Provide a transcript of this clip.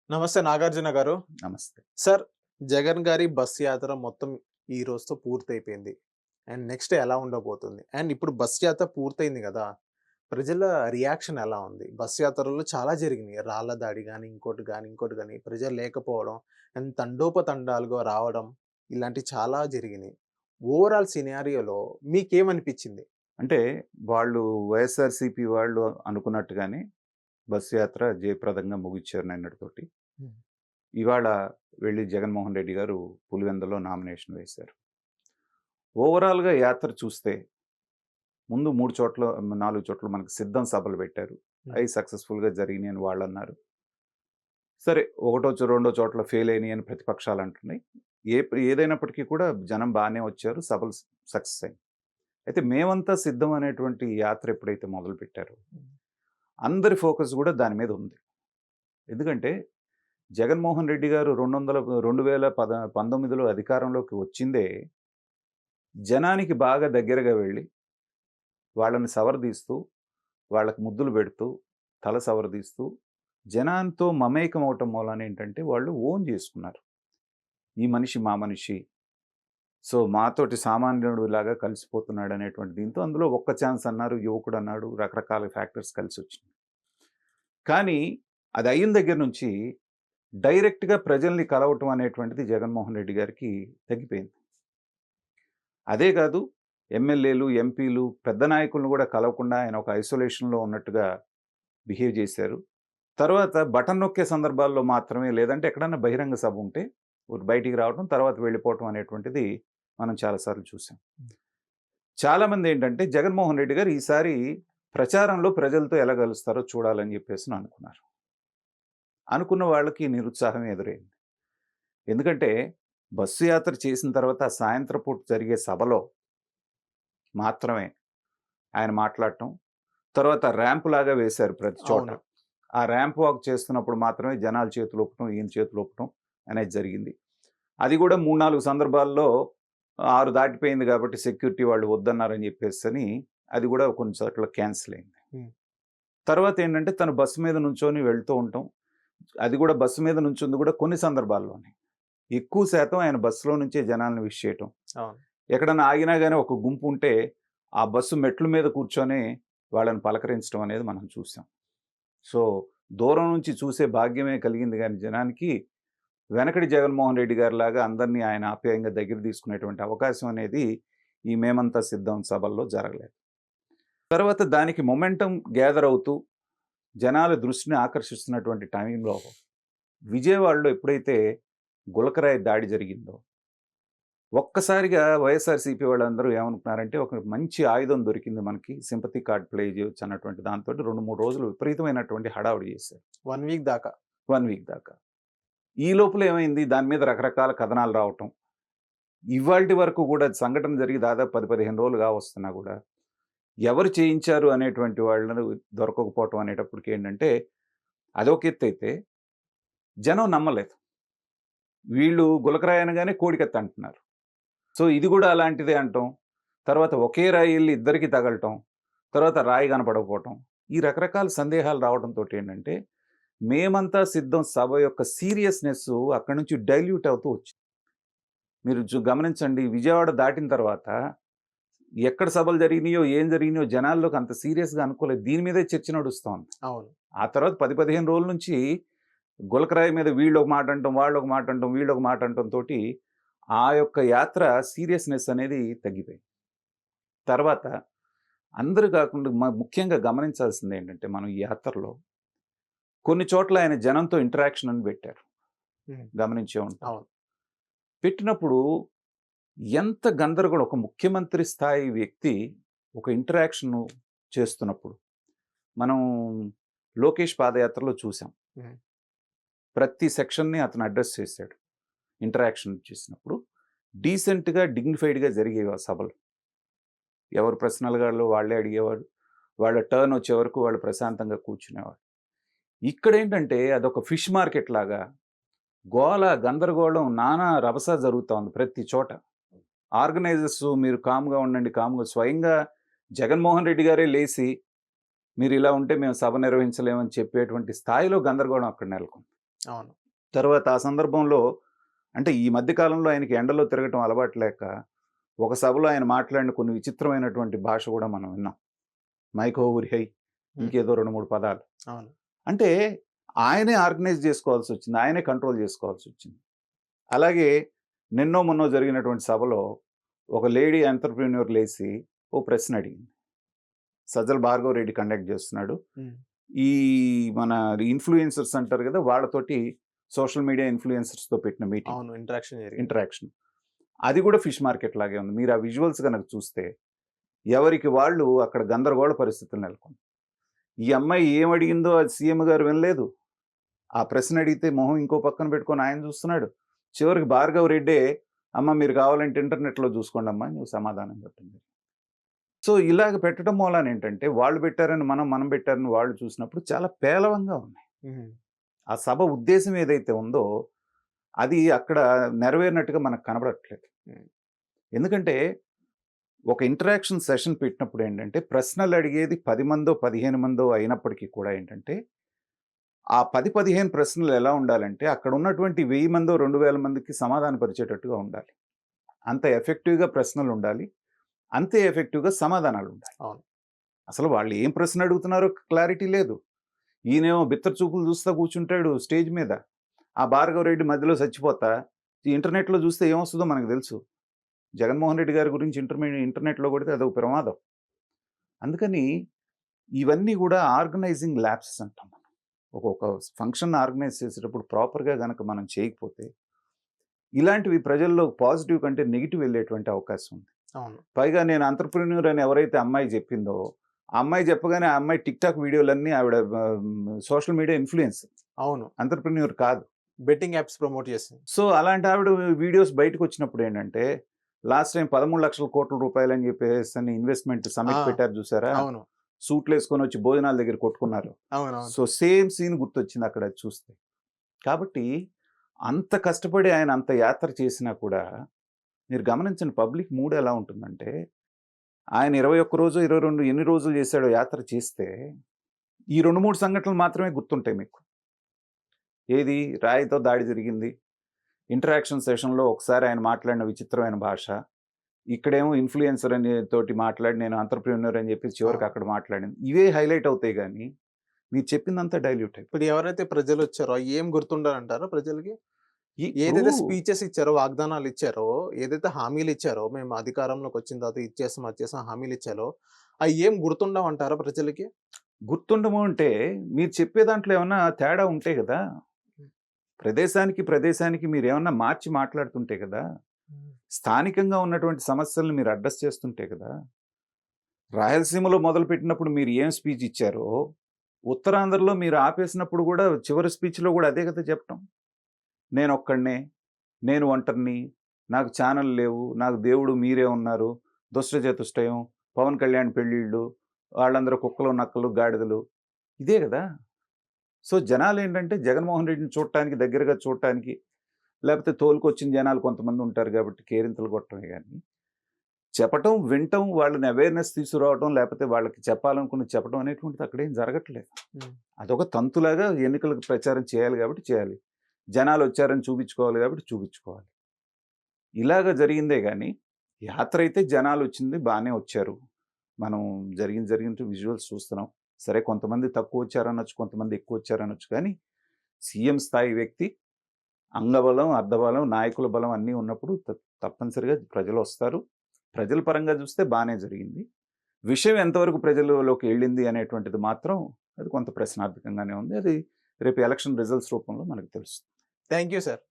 నమస్తే నాగార్జున గారు. నమస్తే. సార్, జగన్ గారి బస్ యాత్ర మొత్తం ఈ రోజుతో పూర్తయిపోయింది. అండ్ నెక్స్ట్ ఎలా ఉండబోతుంది? అండ్ ఇప్పుడు బస్ యాత్ర పూర్తయింది గదా! ప్రజల రియాక్షన్ ఎలా ఉంది? బస్ యాత్రలో చాలా జరిగినాయి. రాళ్ళ దాడి గాని, ఇంకోటి గాని, ఇంకోటి గాని, ప్రజలు లేకపోవడం అండ్ తండోపతండాలుగా రావడం ఇలాంటివి చాలా జరిగినాయి. ఓవరాల్ సినారియోలో మీకేమనిపిచ్చింది? అంటే వాళ్ళు వైఎస్ఆర్‌సీపీ వాళ్ళు అనుకున్నట్టుగానే బస్సు యాత్ర జయప్రదంగా ముగిచ్చారు నిన్నటితోటి. హ్మ్. ఇవాళ వెళ్లి జగన్మోహన్ రెడ్డి గారు పులివెందులో నామినేషన్ వేశారు. ఓవరాల్‌గా యాత్ర చూస్తే ముందు 3 చోట్ల 4 చోట్ల మనకు సిద్ధం సభలు పెట్టారు. హ్మ్. అయి సక్సెస్‌ఫుల్‌గా జరిగినాయని వాళ్ళన్నారు. సరే ఒకటో రెండో చోట్ల ఫెయిల్ అయినాయని ప్రతిపక్షాలు అంటున్నాయి. ఏదైనప్పటికీ కూడా జనం బానే వచ్చారు. సభలు సక్సెస్ అయ్యాయి. అయితే మేమంతా సిద్ధం అనేటువంటి యాత్ర ఎప్పుడైతే మొదలుపెట్టారో హ్మ్. అందరి ఫోకస్ కూడా దాని మీద ఉంది. ఎందుకంటే జగన్మోహన్ రెడ్డి గారు 2019లో అధికారంలోకి వచ్చిందే జనానికి బాగా దగ్గరగా వెళ్ళి, వాళ్ళని సవరదీస్తూ, వాళ్ళకి ముద్దులు పెడుతూ, తల సవరదీస్తూ, జనాంతో మమేకం అవ్వటం మూలాన ఏంటంటే వాళ్ళు ఓన్ చేసుకున్నారు. ఈ మనిషి మా మనిషి. సో, మాతోటి సామాన్యుడిలాగా కలిసిపోతున్నాడనేటువంటి దీంతో అందులో ఒక్క ఛాన్స్ అన్నారు, యువకుడన్నాడు, రకరకాల ఫ్యాక్టర్స్ కలిసొచ్చినాయి. కానీ అది అయిన దగ్గర నుంచి డైరెక్ట్‌గా ప్రజల్ని కలవటం అనేటువంటిది జగన్మోహన్ రెడ్డి గారికి తగ్గిపోయింది. అదే కాదు ఎమ్మెల్యేలు, ఎంపీలు, పెద్ద నాయకులను కూడా కలవకుండా ఆయన ఒక ఐసోలేషన్‌లో ఉన్నట్టుగా బిహేవ్ చేశారు. తర్వాత బటన్ నొక్కే సందర్భాల్లో మాత్రమే లేదంటే ఎక్కడన్నా బహిరంగ సభ ఉంటే బయటికి రావటం, తర్వాత వెళ్ళిపోవటం అనేటువంటిది మనం చాలా సార్లు చూసాం. చాలామంది ఏంటంటే జగన్మోహన్ రెడ్డి గారు ఈసారి ప్రచారంలో ప్రజలతో ఎలా కలుస్తారో చూడాలని చెప్పేసి అనుకున్నారు. అనుకున్న వాళ్ళకి నిరుత్సాహం ఎదురైంది. ఎందుకంటే బస్సు యాత్ర చేసిన తర్వాత సాయంత్రం పూట జరిగే సభలో మాత్రమే ఆయన మాట్లాడటం. తర్వాత ర్యాంప్ లాగా వేశారు ప్రతి చోట. అవును. ఆ ర్యాంప్ వాక్ చేస్తున్నప్పుడు మాత్రమే జనాలు చేతులు ఊపటం, ఈయన చేతులు ఊపటం అనేది జరిగింది. అది కూడా 3, 4 సందర్భాల్లో 6 దాటిపోయింది కాబట్టి సెక్యూరిటీ వాళ్ళు వద్దన్నారని చెప్పేసని అది కూడా కొన్ని చోట్ల క్యాన్సిల్ అయింది. హ్మ్. తర్వాత ఏంటంటే తను బస్సు మీద నుంచొని వెళ్తూ ఉండటం. అది కూడా బస్సు మీద నుంచుంది కూడా కొన్ని సందర్భాల్లోనే. ఎక్కువ శాతం ఆయన బస్సులో నుంచే జనాల్ని విష్ చేయటం. అవును. ఎక్కడన్నా ఆగినా గాని ఒక గుంపు ఉంటే, ఆ బస్సు మెట్ల మీద కూర్చొని వాళ్ళని పలకరించడం అనేది మనం చూసాం. సో, దూరం నుంచి చూసే భాగ్యమే కలిగింది గాని జనానికి, వెనకటి జగన్మోహన్ రెడ్డి గారిలాగా అందరినీ ఆయన ఆప్యాయంగా దగ్గర తీసుకునేటువంటి అవకాశం అనేది ఈ మేమంతా సిద్ధం సభల్లో జరగలేదు. తర్వాత దానికి మొమెంటం గ్యాదర్ అవుతూ, జనాల దృష్టిని ఆకర్షిస్తున్నటువంటి టైంలో విజయవాడలో ఎప్పుడైతే గులకరాయి దాడి జరిగిందో ఒక్కసారిగా వైఎస్ఆర్‌సీపీ వాళ్ళందరూ ఏమనుకున్నారంటే, ఒక మంచి ఆయుధం దొరికింది మనకి. సింపతి కార్డ్ ప్లే చేయొచ్చు అన్నటువంటి దాంతోటి 2, 3 రోజులు విపరీతమైనటువంటి హడావుడి చేశారు. 1 వీక్ దాకా. 1 వీక్ దాకా. ఈ లోపల ఏమైంది దాని మీద రకరకాల కథనాలు రావటం. ఇవాల్టి వరకు కూడా సంఘటన జరిగి దాదాపు 10, 15 రోజులు కావస్తున్నా కూడా, ఎవరు చేయించారు అనేటువంటి వాళ్ళను దొరకకపోవటం అనేటప్పటికేంటంటే, అదొక ఎత్తైతే జనం నమ్మలేదు. వీళ్ళు గులకరాయి అనగానే కోడికత్తి అంటున్నారు. సో, ఇది గూడా అలాంటిదే అంటం. తర్వాత ఒకే రాయి ఎళ్లి ఇద్దరికీ తగలటం. తర్వాత రాయి కనపడకపోవటం. ఈ రకరకాల సందేహాలు రావడంతోటేంటంటే, మేమంతా సిద్ధం సభ యొక్క సీరియస్‌నెస్సు అక్కడి నుంచి డైల్యూట్ అవుతూ వచ్చింది. మీరు గమనించండి విజయవాడ దాటిన తర్వాత ఎక్కడ సభలు జరిగినాయో, ఏం జరిగినాయో జనాల్లోకి అంత సీరియస్‌గా అనుకోలేదు. దీని మీదే చర్చ నడుస్తోంది. అవును. ఆ తర్వాత 10, 15 రోజుల నుంచి గులకరాయి మీద వీళ్ళొక మాట అంటం, వాళ్ళొక మాట అంటం, వీళ్ళొక మాట అంటంతోటి ఆ యొక్క యాత్ర సీరియస్‌నెస్ అనేది తగ్గిపోయింది. తర్వాత అందరూ కాకుండా ముఖ్యంగా గమనించాల్సిందేంటంటే మనం ఈ యాత్రలో కొన్ని చోట్ల ఆయన జనంతో ఇంటరాక్షన్ అని పెట్టారు. హ్మ్. గమనించే ఉంటారు. అవును. పెట్టినప్పుడు ఎంత గందరగోళం ఒక ముఖ్యమంత్రి స్థాయి వ్యక్తి ఒక ఇంటరాక్షను చేస్తున్నప్పుడు మనం లోకేష్ పాదయాత్రలో చూసాం. హ్మ్. ప్రతి సెక్షన్‌ని అతను అడ్రెస్ చేశాడు. ఇంటరాక్షన్ చేసినప్పుడు డీసెంట్‌గా, డిగ్నిఫైడ్‌గా జరిగేవి ఆ సభలు. ఎవరు ప్రశ్నలు వాళ్ళే అడిగేవారు. వాళ్ళ టర్న్ వచ్చే వరకు వాళ్ళు ప్రశాంతంగా కూర్చునేవారు. ఇక్కడేంటంటే అదొక ఫిష్ మార్కెట్ లాగా గోల, గందరగోళం, నానా రభస జరుగుతోంది ప్రతి చోట. ఆర్గనైజర్స్ మీరు కామ్‌గా ఉండండి, కామ్‌గా స్వయంగా జగన్మోహన్ రెడ్డి గారే లేసి మీరిలా ఉంటే మేము సభ నిర్వహించలేమని చెప్పేటువంటి స్థాయిలో గందరగోళం అక్కడ నెలకొంది. అవును. తర్వాత ఆ సందర్భంలో అంటే ఈ మధ్య కాలంలో ఆయనకి ఎండలో తిరగటం అలవాటు లేక ఒక సభలో ఆయన మాట్లాడిన కొన్ని విచిత్రమైనటువంటి భాష కూడా మనం విన్నాం. మైకో ఉరిహై హ్మ్. ఇంకేదో 2, 3 పదాలు. అవును. అంటే ఆయనే ఆర్గనైజ్ చేసుకోవాల్సొచ్చింది. ఆయనే కంట్రోల్ చేసుకోవాల్సొచ్చింది. అలాగే నిన్నో మొన్నో జరిగినటువంటి సభలో ఒక లేడీ ఎంటర్‌ప్రెన్యూర్ లేసి ఓ ప్రశ్న అడిగింది. సజ్జల భార్గవరెడ్డి కండక్ట్ చేస్తున్నాడు. హ్మ్. ఈ మన ఇన్‌ఫ్లుయెన్సర్స్ అంటారు కదా! వాళ్ళతోటి సోషల్ మీడియా ఇన్‌ఫ్లుయెన్సర్స్‌తో పెట్టిన మీటింగ్. అవును. ఇంటరాక్షన్ జరిగింది. ఇంటరాక్షన్. అది కూడా ఫిష్ మార్కెట్ లాగే ఉంది. మీరు ఆ విజువల్స్ గనక చూస్తే ఎవరికి వాళ్ళు అక్కడ గందరగోళ పరిస్థితులు నెలకొన్నాయి. ఈ అమ్మాయి ఏమడిగిందో అది సీఎం గారు వినలేదు. ఆ ప్రశ్న అడిగితే మొహం ఇంకో పక్కన పెట్టుకొని ఆయన చూస్తున్నాడు. చివరికి భార్గవ్ రెడ్డే "అమ్మ మీరు కావాలంటే ఇంటర్నెట్‌లో చూసుకోండమ్మా" అని సమాధానం చెప్పింది. సో, ఇలాగ పెట్టడం మూలాన ఏంటంటే వాళ్ళు పెట్టారని మనం పెట్టారని వాళ్ళు చూసినప్పుడు చాలా పేలవంగా ఉన్నాయి. హ్మ్. ఆ సభ ఉద్దేశ్యం ఏదైతే ఉందో అది అక్కడ నెరవేరినట్టుగా మనకు కనబడట్లేదు. హ్మ్. ఎందుకంటే ఒక ఇంటరాక్షన్ సెషన్ పెట్టినప్పుడు ఏంటంటే ప్రశ్నలు అడిగేది 10 మందో, 15 మందో అయినప్పటికీ కూడా ఏంటంటే ఆ 10, 15 ప్రశ్నలు ఎలా ఉండాలంటే అక్కడ ఉన్నటువంటి 1000 మందో, 2000 మందికి సమాధానపరిచేటట్టుగా ఉండాలి. అంత ఎఫెక్టివ్‌గా ప్రశ్నలు ఉండాలి. అంతే ఎఫెక్టివ్‌గా సమాధానాలు ఉండాలి. అవును. అసలు వాళ్ళు ఏం ప్రశ్న అడుగుతున్నారో క్లారిటీ లేదు. ఈయనేమో బిత్తర చూపులు చూస్తా కూర్చుంటాడు స్టేజ్ మీద. ఆ భార్గవరెడ్డి మధ్యలో చచ్చిపోతా ఈ ఇంటర్నెట్‌లో చూస్తే ఏమొస్తదో మనకు తెలుసు. జగన్మోహన్ రెడ్డి గారి గురించి ఇంటర్నెట్‌లో కొడితే అదొక ప్రమాదం. అందుకని ఇవన్నీ కూడా ఆర్గనైజింగ్ ల్యాప్సెస్ అంటాం మనం. ఒక ఫంక్షన్ ఆర్గనైజ్ చేసేటప్పుడు ప్రాపర్‌గా గనక మనం చేయకపోతే, ఇలాంటివి ప్రజల్లో పాజిటివ్ కంటే నెగెటివ్ వెళ్ళేటువంటి అవకాశం ఉంది. అవును. పైగా నేను ఎంటర్‌ప్రెన్యూర్ అని ఎవరైతే అమ్మాయి చెప్పిందో, ఆ అమ్మాయి చెప్పగానే ఆ అమ్మాయి టిక్‌టాక్ వీడియోలన్నీ ఆవిడ సోషల్ మీడియా ఇన్‌ఫ్లుయెన్సర్. అవును. ఎంటర్‌ప్రెన్యూర్ కాదు. బెట్టింగ్ యాప్స్ ప్రమోట్ చేసింది. సో, అలాంటి ఆవిడ వీడియోస్ బయటకొచ్చినప్పుడు ఏంటంటే, లాస్ట్ టైమ్ 13,00,00,000 కోట్ల అని చెప్పేసని ఇన్వెస్ట్‌మెంట్ ఆ! సమ్మిట్ పెట్టారు చూసారా? అవును. సూట్‌లేసుకొనొచ్చి భోజనాల దగ్గర కొట్టుకున్నారు. అవునవును. సో, సేమ్ సీన్ గుర్తొచ్చింది అక్కడ అది చూస్తే. కాబట్టి అంత కష్టపడి ఆయన అంత యాత్ర చేసినా కూడా మీరు గమనించండి పబ్లిక్ మూడ్ ఎలా ఉంటుందంటే, ఆయన 21 రోజో, 22 ఎన్ని రోజులు చేశాడో యాత్ర చేస్తే, ఈ 2, 3 సంఘటనలు మాత్రమే గుర్తుంటాయి మీకు. ఏది రాయితో దాడి జరిగింది. ఇంటరాక్షన్ సెషన్‌లో ఒకసారి ఆయన మాట్లాడిన విచిత్రమైన భాష. ఇక్కడేమో ఇన్‌ఫ్లుయెన్సర్ అని తోటి మాట్లాడి నేను ఎంటర్‌ప్రెన్యూర్ అని చెప్పి చివరికి అవును. అక్కడ మాట్లాడింది. ఇవే హైలైట్ అవుతాయి గానీ, మీరు చెప్పిందంతా డైల్యూట్ అయిపోతుంది. ఇప్పుడు ఎవరైతే ప్రజలొచ్చారో ఏం గుర్తుండదంటారా ప్రజలకి? ఇప్పుడు ఏదైతే స్పీచెస్ ఇచ్చారో, వాగ్దానాలిచ్చారో, ఏదైతే హామీలిచ్చారో, మేము అధికారంలోకొచ్చిన తర్వాత ఇది చేస్తాం, అది చేస్తాం హామీలిచ్చారో, అయి ఏం గుర్తుండవంటారా ప్రజలకి? గుర్తుండము అంటే, మీరు చెప్పే దాంట్లో ఏమన్నా తేడా ఉంటే గదా! హ్మ్. ప్రదేశానికి మీరేమన్నా మార్చి మాట్లాడుతుంటే గదా! హ్మ్. స్థానికంగా ఉన్నటువంటి సమస్యలను మీరు అడ్రెస్ చేస్తుంటే గదా! రాయలసీమలో మొదలుపెట్టినప్పుడు మీరు ఏం స్పీచ్ ఇచ్చారో, ఉత్తరాంధ్రలో మీరు ఆపేసినప్పుడు గూడా చివరి స్పీచ్‌లో గూడా అదే గదా చెప్పటం. నేనొక్కడినే, నేను ఒంటరిని, నాకు ఛానెల్ లేవు, నాకు దేవుడు మీరే ఉన్నారు, దుష్ట చతుష్టయం, పవన్ కళ్యాణ్ పెళ్ళిళ్ళు, వాళ్ళందరూ కుక్కలు, నక్కలు, గాడిదలు. ఇదే గదా! సో, జనాలేంటంటే జగన్మోహన్ రెడ్డిని చూడటానికి, దగ్గరగా చూడటానికి, లేపోతే తోలుకొచ్చిన జనాలు కొంతమందుంటారు గాబట్టి కేరింతలు కొట్టడమే గానీ, చెప్పటం, వినటం, వాళ్ళని అవేర్‌నెస్ తీసుకురావటం, లేపోతే వాళ్ళకి చెప్పాలనుకున్నది చెప్పడం అనేటువంటిది అక్కడేం జరగట్లేదు. హ్మ్. అదొక తంతులాగా ఎన్నికలకు ప్రచారం చేయాలి గాబట్టి చేయాలి. జనాలొచ్చారని చూపించుకోవాలి గాబట్టి చూపించుకోవాలి. ఇలాగ జరిగిందే గానీ, యాత్రైతే జనాలొచ్చింది బానే వచ్చారు. మనం జరిగినట్టు విజువల్స్ చూస్తున్నాం. సరే కొంతమంది తక్కువొచ్చారనొచ్చు, కొంతమంది ఎక్కువొచ్చారనొచ్చు కానీ, సీఎం స్థాయి వ్యక్తి అంగబలం, అర్ధబలం, నాయకుల బలం అన్నీ ఉన్నప్పుడు తప్పనిసరిగా ప్రజలొస్తారు. ప్రజల పరంగా చూస్తే బానే జరిగింది. విషయం ఎంతవరకు ప్రజలలోకి ఎళ్ళింది అనేటువంటిది మాత్రం అది కొంత ప్రశ్నార్థకంగానే ఉంది. అది రేపు ఎలక్షన్ రిజల్ట్స్ రూపంలో మనకు తెలుస్తుంది. Thank you sir.